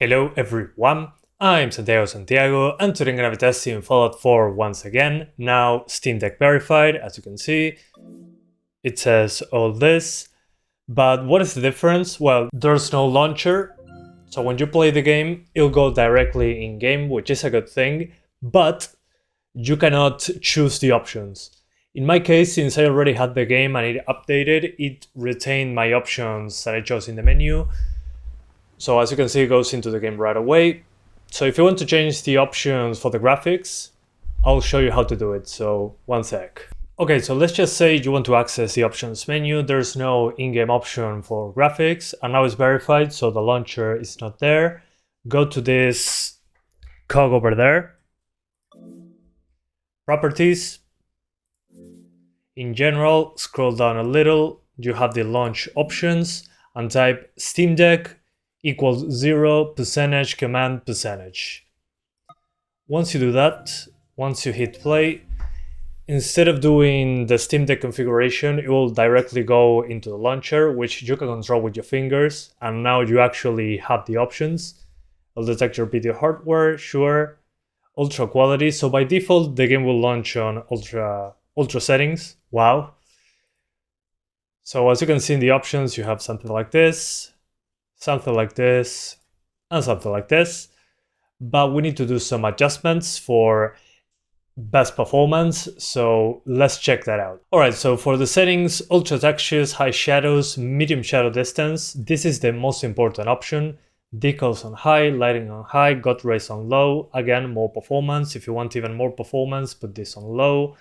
Hello everyone, I'm Santiago and today I'm gonna be testing Fallout 4 once again. Now Steam Deck verified, as you can see. It says all this, but what is the difference? Well, there's no launcher, so when you play the game, it'll go directly in game, which is a good thing, but you cannot choose the options. In my case, since I already had the game and it updated, it retained my options that I chose in the menu. So as you can see, it goes into the game right away. So if you want to change the options for the graphics, I'll show you how to do it, so one sec. Okay, so let's just say you want to access the options menu. There's no in-game option for graphics, and now it's verified, so the launcher is not there. Go to this cog over there. Properties. In general, scroll down a little, you have the launch options, and type Steam Deck equals 0% command %. Once you do that, once you hit play, instead of doing the Steam Deck configuration, it will directly go into the launcher, which you can control with your fingers, and now you actually have the options. It'll detect your video hardware, sure. Ultra quality, so by default the game will launch on ultra settings. Wow. So as you can see in the options, you have something like this, something like this, and something like this. But we need to do some adjustments for best performance, so let's check that out. Alright, so for the settings, ultra textures, high shadows, medium shadow distance, this is the most important option. Decals on high, lighting on high, got rays on low. Again, more performance. If you want even more performance, put this on low.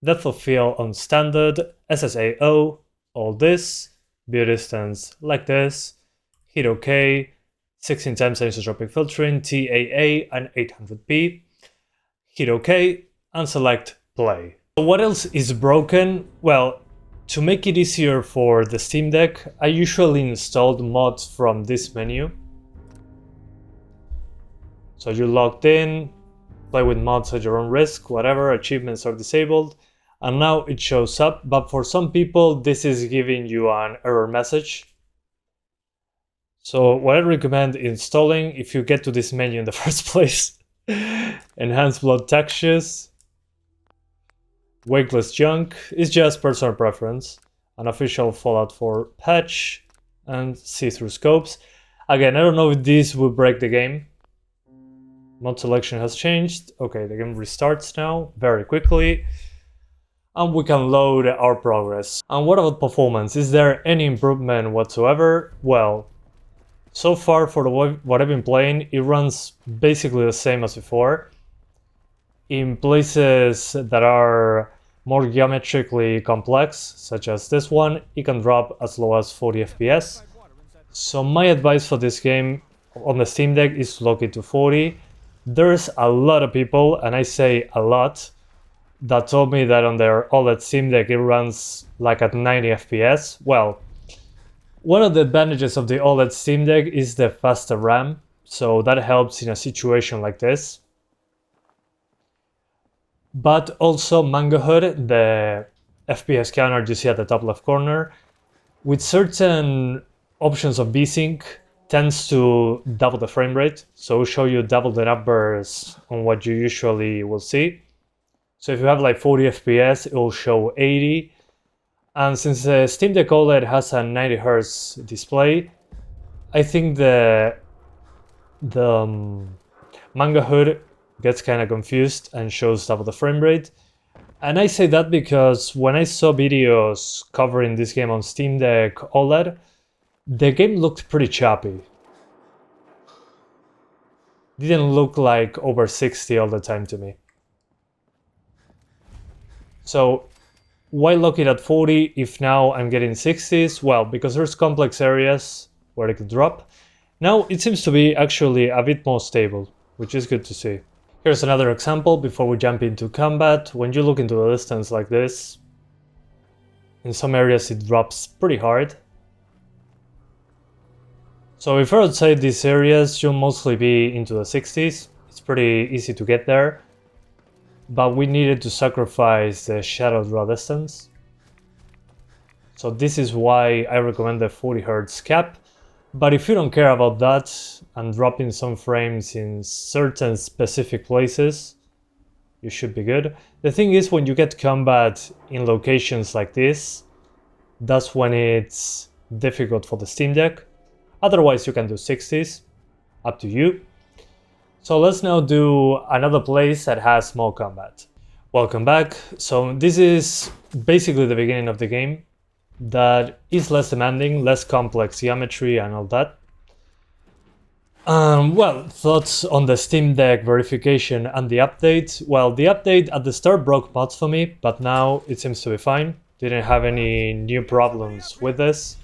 Depth of field on standard, SSAO, all this. View distance like this. Hit OK, 16 times anisotropic filtering, TAA and 800p. Hit OK and select play. So what else is broken? Well, to make it easier for the Steam Deck, I usually installed mods from this menu. So you logged in, play with mods at your own risk, whatever, achievements are disabled, and now it shows up, but for some people this is giving you an error message. So what I recommend installing, if you get to this menu in the first place, enhanced blood textures, wakeless junk, is just personal preference, an official Fallout 4 patch, and see-through scopes. Again, I don't know if this will break the game. Mod selection has changed. Okay, the game restarts now very quickly. And we can load our progress. And what about performance? Is there any improvement whatsoever? Well, so far for what I've been playing, it runs basically the same as before. In places that are more geometrically complex, such as this one, it can drop as low as 40 FPS. So my advice for this game on the Steam Deck is to lock it to 40. There's a lot of people, and I say a lot, that told me that on their OLED Steam Deck it runs like at 90 FPS. Well, one of the advantages of the OLED Steam Deck is the faster RAM, so that helps in a situation like this. But also Mangohood, the FPS counter you see at the top left corner, with certain options of VSync, tends to double the frame rate, so it'll show you double the numbers on what you usually will see. So if you have like 40 FPS, it will show 80. And since the Steam Deck OLED has a 90 Hz display, I think the Mangohood gets kind of confused and shows double the frame rate. And I say that because when I saw videos covering this game on Steam Deck OLED, the game looked pretty choppy. Didn't look like over 60 all the time to me. So why lock it at 40 if now I'm getting 60s? Well, because there's complex areas where it could drop. Now it seems to be actually a bit more stable, which is good to see. Here's another example before we jump into combat. When you look into the distance like this, in some areas it drops pretty hard. So if you're outside these areas, you'll mostly be into the 60s. It's pretty easy to get there. But we needed to sacrifice the shadow draw distance. So this is why I recommend the 40 Hz cap. But if you don't care about that and dropping some frames in certain specific places, you should be good. The thing is, when you get combat in locations like this, that's when it's difficult for the Steam Deck. Otherwise, you can do 60s, up to you. So let's now do another place that has more combat. Welcome back. So this is basically the beginning of the game that is less demanding, less complex geometry and all that. Well, thoughts on the Steam Deck verification and the update? Well, the update at the start broke mods for me, but now it seems to be fine. Didn't have any new problems with this.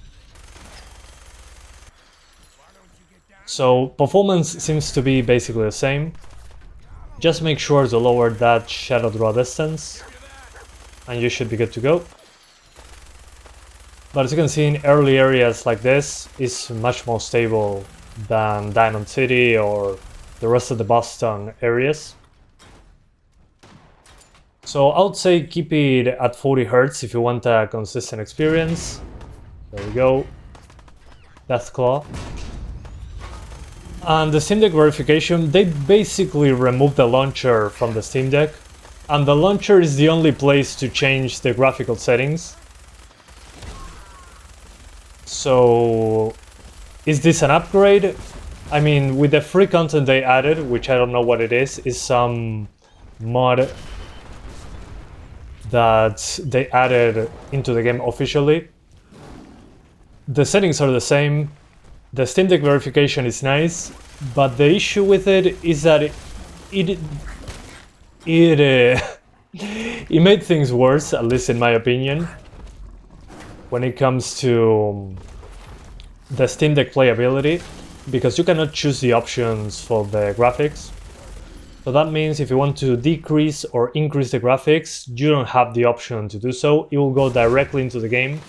So performance seems to be basically the same. Just make sure to lower that shadow draw distance and you should be good to go. But as you can see, in early areas like this, it's much more stable than Diamond City or the rest of the Boston areas. So I would say keep it at 40 Hz if you want a consistent experience. There we go. Deathclaw. And the Steam Deck verification, they basically removed the launcher from the Steam Deck. And the launcher is the only place to change the graphical settings. So, is this an upgrade? I mean, with the free content they added, which I don't know what it is some mod that they added into the game officially. The settings are the same. The Steam Deck verification is nice, but the issue with it is that it made things worse, at least in my opinion, when it comes to the Steam Deck playability, because you cannot choose the options for the graphics. So that means if you want to decrease or increase the graphics, you don't have the option to do so. It will go directly into the game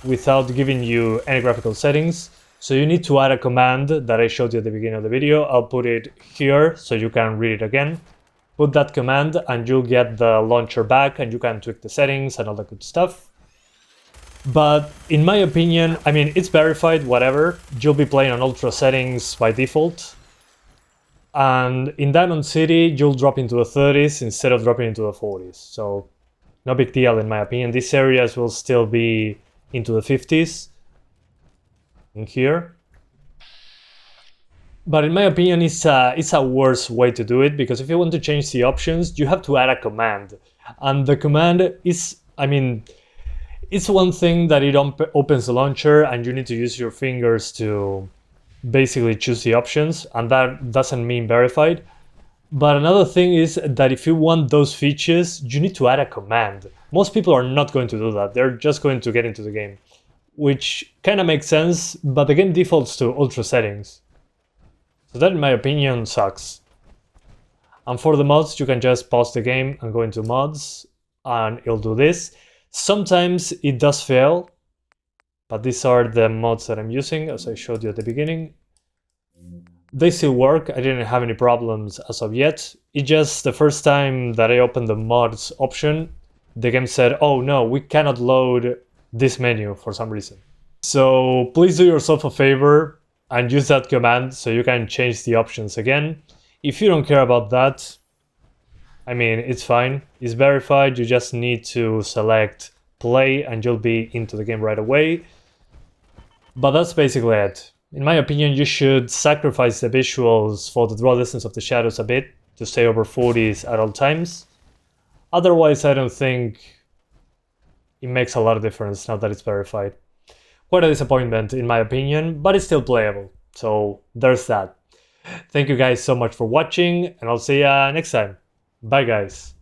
without giving you any graphical settings. So you need to add a command that I showed you at the beginning of the video. I'll put it here so you can read it again. Put that command and you'll get the launcher back and you can tweak the settings and all that good stuff. But in my opinion, I mean, it's verified, whatever. You'll be playing on ultra settings by default. And in Diamond City, you'll drop into the 30s instead of dropping into the 40s. So no big deal in my opinion. These areas will still be into the 50s. In here, but in my opinion it's a worse way to do it, because if you want to change the options you have to add a command, and the command is, I mean, it's one thing that it opens the launcher and you need to use your fingers to basically choose the options, and that doesn't mean verified. But another thing is that if you want those features you need to add a command. Most people are not going to do that, they're just going to get into the game, which kind of makes sense, but the game defaults to ultra settings. So that in my opinion sucks. And for the mods, you can just pause the game and go into mods and it'll do this. Sometimes it does fail, but these are the mods that I'm using, as I showed you at the beginning. They still work, I didn't have any problems as of yet. It's just the first time that I opened the mods option, the game said, oh no, we cannot load this menu for some reason. So please do yourself a favor and use that command so you can change the options again. If you don't care about that, I mean, it's fine. It's verified, you just need to select play and you'll be into the game right away. But that's basically it. In my opinion, you should sacrifice the visuals for the draw distance of the shadows a bit to stay over 40s at all times. Otherwise, I don't think it makes a lot of difference now that it's verified. Quite a disappointment in my opinion, but it's still playable. So there's that. Thank you guys so much for watching, and I'll see ya next time. Bye guys.